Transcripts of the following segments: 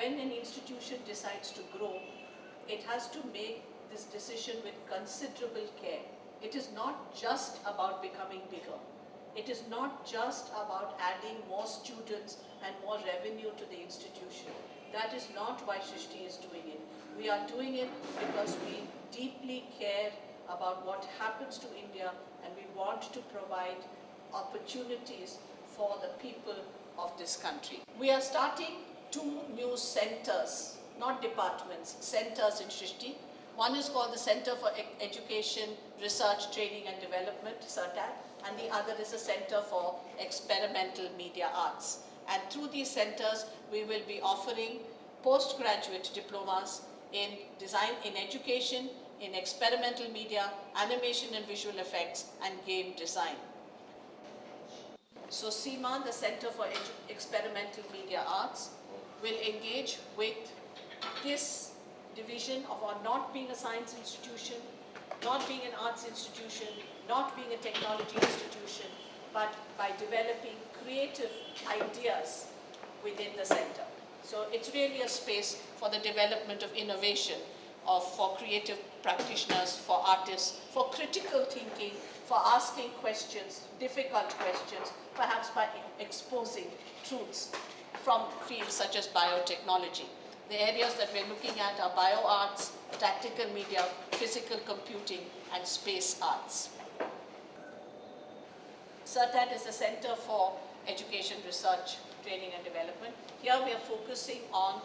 when an institution decides to grow, it has to make this decision with considerable care. It is not just about becoming bigger. It is not just about adding more students and more revenue to the institution. That is not why Srishti is doing it. We are doing it because we deeply care about what happens to India, and we want to provide opportunities for the people of this country. We are starting 2 new centers, not departments, centers in Srishti. One is called the Center for Education, Research, Training and Development, CERTAD, and the other is a Center for Experimental Media Arts. And through these centers, we will be offering postgraduate diplomas in design, in education, in experimental media, animation and visual effects, and game design. So CIMA, the Center for Experimental Media Arts, will engage with this division of our not being a science institution, not being an arts institution, not being a technology institution, but by developing creative ideas within the center. So it's really a space for the development of innovation, for creative practitioners, for artists, for critical thinking, for asking questions, difficult questions, perhaps by exposing truths from fields such as biotechnology. The areas that we're looking at are bioarts, tactical media, physical computing, and space arts. CERTAD is the Center for Education, Research, Training and Development. Here we are focusing on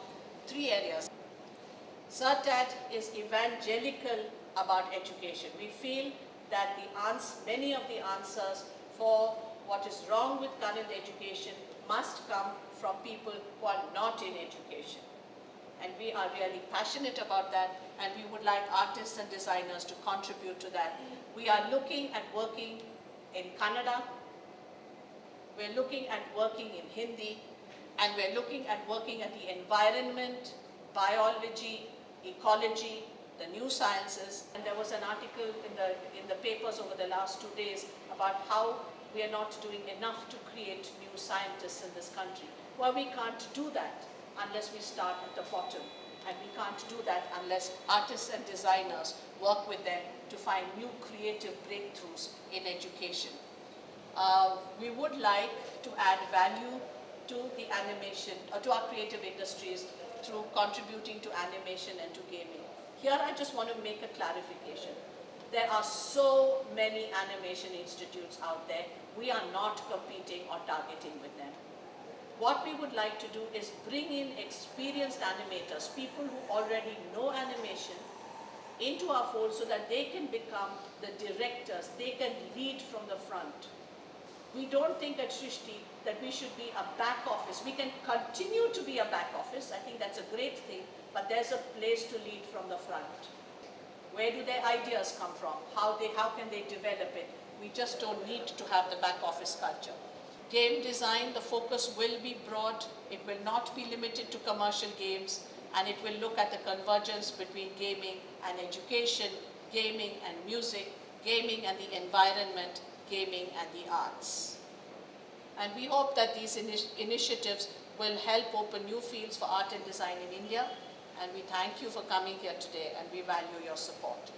3 areas. CERTAD is evangelical about education. We feel that many of the answers for what is wrong with current education must come from people who are not in education. And we are really passionate about that, and we would like artists and designers to contribute to that. We are looking at working in Kannada, we're looking at working in Hindi, and we're looking at working at the environment, biology, ecology, the new sciences. And there was an article in the papers over the last 2 days about how we are not doing enough to create new scientists in this country. Well, we can't do that unless we start at the bottom. And we can't do that unless artists and designers work with them to find new creative breakthroughs in education. We would like to add value to the animation, to our creative industries through contributing to animation and to gaming. Here I just want to make a clarification. There are so many animation institutes out there. We are not competing or targeting with them. What we would like to do is bring in experienced animators, people who already know animation, into our fold so that they can become the directors, they can lead from the front. We don't think at Srishti that we should be a back office. We can continue to be a back office, I think that's a great thing, but there's a place to lead from the front. Where do their ideas come from? How can they develop it? We just don't need to have the back office culture. Game design, the focus will be broad. It will not be limited to commercial games, and it will look at the convergence between gaming and education, gaming and music, gaming and the environment, gaming and the arts. And we hope that these initiatives will help open new fields for art and design in India. And we thank you for coming here today, and we value your support.